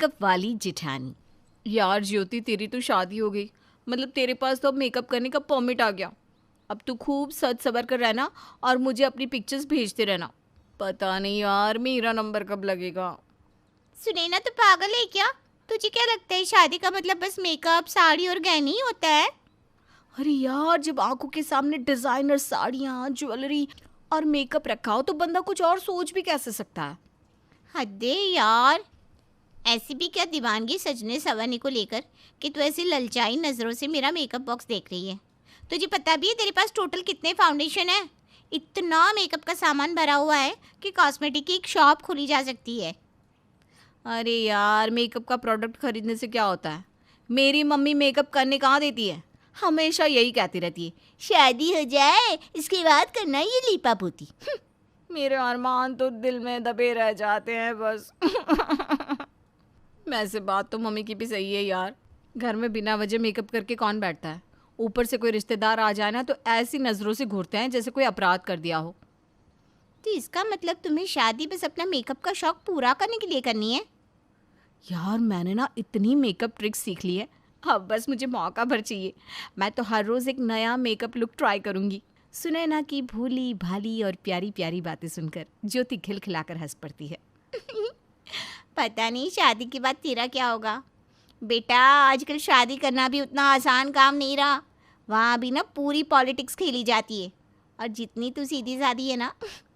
Makeup वाली जिठानी। यार ज्योति, तेरी तो शादी हो गई, मतलब तेरे पास तो अब मेकअप करने का परमिट आ गया। अब तू खूब सज सवर कर रहना और मुझे अपनी पिक्चर्स भेजते रहना। पता नहीं यार मेरा नंबर कब लगेगा। सुनैना तो पागल है क्या? तुझे क्या लगता है शादी का मतलब बस मेकअप, साड़ी और गहने ही होता है? अरे यार, जब आंखों के सामने डिजाइनर साड़ियाँ, ज्वेलरी और मेकअप रखा हो तो बंदा कुछ और सोच भी कैसे सकता है। हद है यार। ऐसी भी क्या दीवानगी सजने संवरने को लेकर कि तू ऐसी ललचाई नज़रों से मेरा मेकअप बॉक्स देख रही है? तुझे पता भी है तेरे पास टोटल कितने फाउंडेशन है? इतना मेकअप का सामान भरा हुआ है कि कॉस्मेटिक की एक शॉप खोली जा सकती है। अरे यार, मेकअप का प्रोडक्ट खरीदने से क्या होता है। मेरी मम्मी मेकअप करने कहाँ देती है, हमेशा यही कहती रहती है, शादी हो जाए इसके बाद करना ये लीपा पोती। मेरे अरमान तो दिल में दबे रह जाते हैं बस। वैसे बात तो मम्मी की भी सही है यार, घर में बिना वजह मेकअप करके कौन बैठता है। ऊपर से कोई रिश्तेदार आ जाए ना तो ऐसी नज़रों से घूरते हैं जैसे कोई अपराध कर दिया हो। तो इसका मतलब तुम्हें शादी बस अपना मेकअप का शौक पूरा करने के लिए करनी है? यार मैंने ना इतनी मेकअप ट्रिक्स सीख ली है, अब बस मुझे मौका भर चाहिए। मैं तो हर रोज़ एक नया मेकअप लुक ट्राई करूँगी। सुनैना की भोली भाली और प्यारी प्यारी बातें सुनकर ज्योति खिलखिलाकर हंस पड़ती है। पता नहीं शादी के बाद तेरा क्या होगा। बेटा, आजकल शादी करना भी उतना आसान काम नहीं रहा। वहाँ भी ना पूरी पॉलिटिक्स खेली जाती है। और जितनी तू सीधी सादी है ना,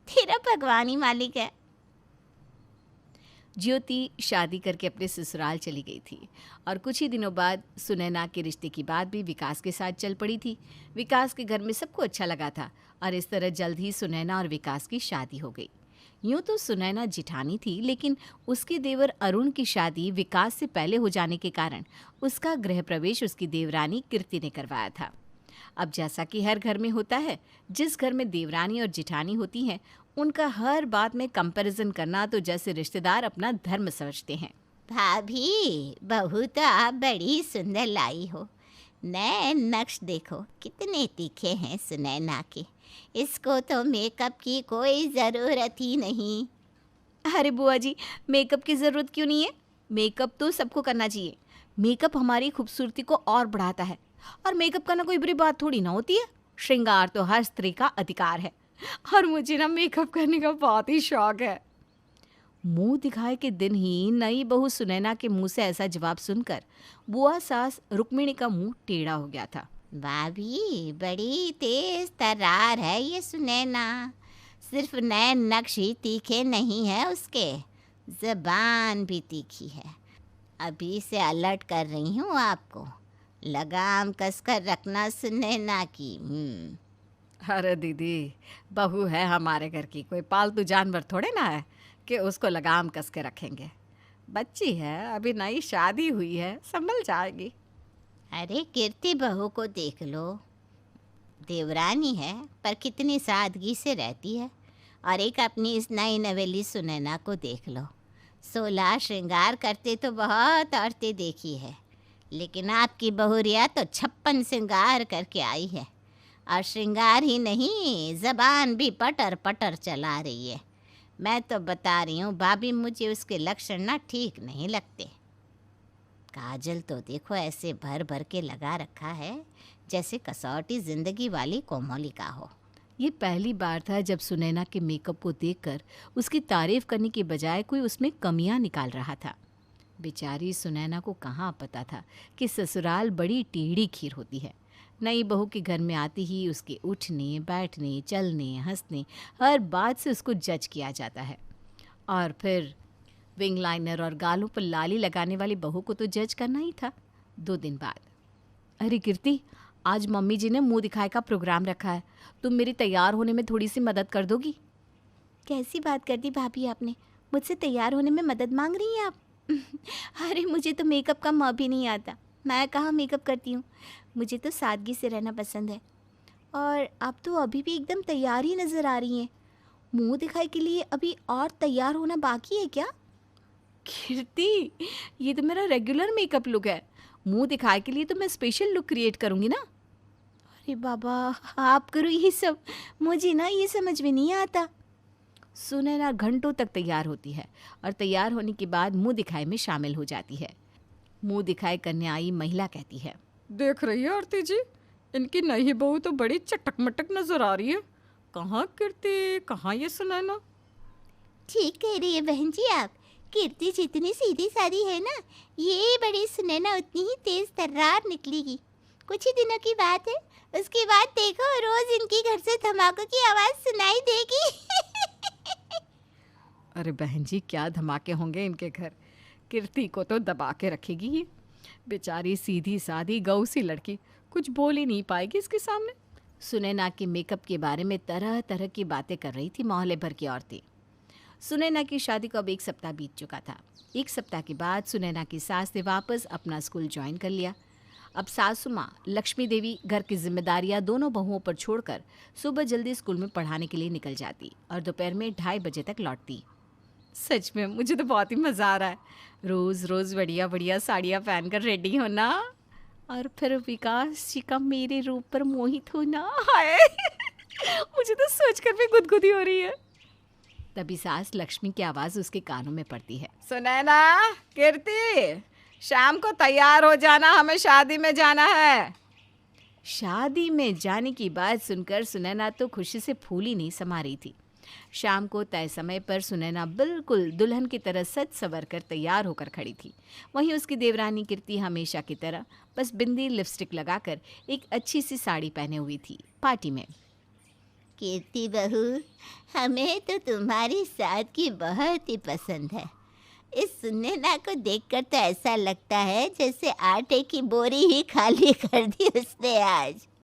तेरा भगवान ही मालिक है। ज्योति शादी करके अपने ससुराल चली गई थी और कुछ ही दिनों बाद सुनैना के रिश्ते की बात भी विकास के साथ चल पड़ी थी। विकास के घर में सबको अच्छा लगा था और इस तरह जल्द ही सुनैना और विकास की शादी हो गई। यूँ तो सुनैना जिठानी थी, लेकिन उसके देवर अरुण की शादी विकास से पहले हो जाने के कारण उसका गृह प्रवेश उसकी देवरानी कीर्ति ने करवाया था। अब जैसा कि हर घर में होता है, जिस घर में देवरानी और जिठानी होती हैं, उनका हर बात में कंपैरिजन करना तो जैसे रिश्तेदार अपना धर्म समझते हैं। भाभी, बहू तो आप बड़ी सुंदर लाई हो। नए नक्श देखो कितने तीखे हैं सुनैना के। इसको तो मेकअप की कोई ज़रूरत ही नहीं। अरे बुआ जी, मेकअप की ज़रूरत क्यों नहीं है। मेकअप तो सबको करना चाहिए। मेकअप हमारी खूबसूरती को और बढ़ाता है और मेकअप करना कोई बुरी बात थोड़ी ना होती है। श्रृंगार तो हर स्त्री का अधिकार है और मुझे ना मेकअप करने का बहुत ही शौक है। मुंह दिखाए के दिन ही नई बहू सुनैना के मुंह से ऐसा जवाब सुनकर बुआ सास रुक्मिणी का मुंह टेढ़ा हो गया था। भाभी, बड़ी तेज तर्रार है ये सुनैना। सिर्फ नए नक्श ही तीखे नहीं है, उसके ज़बान भी तीखी है। अभी से अलर्ट कर रही हूँ आपको। लगाम कसकर रखना सुनैना की। अरे दीदी, बहू है हमारे घर की, कोई पालतू जानवर थोड़े ना है कि उसको लगाम कस के रखेंगे। बच्ची है, अभी नई शादी हुई है, संभल जाएगी। अरे कीर्ति बहू को देख लो। देवरानी है पर कितनी सादगी से रहती है। और एक अपनी इस नई नवेली सुनैना को देख लो। 16 श्रृंगार करते तो बहुत औरतें देखी है, लेकिन आपकी बहुरिया तो 56 श्रृंगार करके आई है। और श्रृंगार ही नहीं, ज़बान भी पटर पटर चला रही है। मैं तो बता रही हूँ भाभी, मुझे उसके लक्षण ना ठीक नहीं लगते। काजल तो देखो ऐसे भर भर के लगा रखा है जैसे कसौटी ज़िंदगी वाली कोमोलिका हो। ये पहली बार था जब सुनैना के मेकअप को देखकर उसकी तारीफ करने के बजाय कोई उसमें कमियां निकाल रहा था। बेचारी सुनैना को कहाँ पता था कि ससुराल बड़ी टेढ़ी खीर होती है। नई बहू के घर में आती ही उसके उठने, बैठने, चलने, हंसने, हर बात से उसको जज किया जाता है। और फिर विंग लाइनर और गालों पर लाली लगाने वाली बहू को तो जज करना ही था। 2 दिन बाद, अरे कीर्ति, आज मम्मी जी ने मुंह दिखाए का प्रोग्राम रखा है, तुम मेरी तैयार होने में थोड़ी सी मदद कर दोगी? कैसी बात कर दी भाभी आपने? मुझसे तैयार होने में मदद मांग रही हैं आप? अरे मुझे तो मेकअप का म भी नहीं आता। मैं कहाँ मेकअप करती हूँ। मुझे तो सादगी से रहना पसंद है। और आप तो अभी भी एकदम तैयार ही नज़र आ रही हैं। मुंह दिखाई के लिए अभी और तैयार होना बाकी है क्या? कीर्ति, ये तो मेरा रेगुलर मेकअप लुक है। मुंह दिखाए के लिए तो मैं स्पेशल लुक क्रिएट करूँगी ना। अरे बाबा, आप करो ये सब, मुझे ना ये समझ में नहीं आता। सुनैना घंटों तक तैयार होती है और तैयार होने के बाद मुंह दिखाई में शामिल हो जाती है। मुंह दिखाई करने आई महिला कहती है, देख रही है आरती जी, इनकी नई बहू तो बड़ी चटक मटक नजर आ रही है। कहाँ कीर्ति, कहाँ ये सुनैना? ठीक कह रही है बहन जी आप। कीर्ति जितनी सीधी सादी है ना, ये बड़ी सुनैना उतनी ही तेज तर्रार निकलेगी। कुछ ही दिनों की बात है, उसके बाद देखो रोज इनकी घर से धमाकों की आवाज सुनाई देगी। अरे बहन जी, क्या धमाके होंगे इनके घर। कीर्ति को तो दबा के रखेगी ये। बेचारी सीधी सादी गऊ सी लड़की कुछ बोल ही नहीं पाएगी इसके सामने। सुनैना के मेकअप के बारे में तरह तरह की बातें कर रही थी मोहल्ले भर की औरतें। सुनैना की शादी को अब 1 सप्ताह बीत चुका था। 1 सप्ताह के बाद सुनैना की सास ने वापस अपना स्कूल ज्वाइन कर लिया। अब सासू माँ लक्ष्मी देवी घर की जिम्मेदारियां दोनों बहुओं पर छोड़कर सुबह जल्दी स्कूल में पढ़ाने के लिए निकल जाती और दोपहर में 2:30 बजे तक लौटती। सच में मुझे तो बहुत ही मज़ा आ रहा है। रोज़ रोज़ बढ़िया बढ़िया साड़ियाँ पहनकर रेडी होना और फिर विकास जी का मेरे रूप पर मोहित होना। हाय मुझे तो सोचकर भी गुदगुदी हो रही है। तभी सास लक्ष्मी की आवाज़ उसके कानों में पड़ती है, सुनैना, कीर्ति, शाम को तैयार हो जाना, हमें शादी में जाना है। शादी में जाने की बात सुनकर सुनैना तो खुशी से फूल ही नहीं समा रही थी। शाम को तय समय पर सुनैना बिल्कुल दुल्हन की तरह सज संवर कर तैयार होकर खड़ी थी। वहीं उसकी देवरानी कीर्ति हमेशा की तरह बस बिंदी लिपस्टिक लगाकर एक अच्छी सी साड़ी पहने हुई थी पार्टी में। कीर्ति बहू, हमें तो तुम्हारी सादगी बहुत ही पसंद है। इस सुनैना को देखकर तो ऐसा लगता है जैसे आटे की बोरी ही खाली कर दी उसने आज।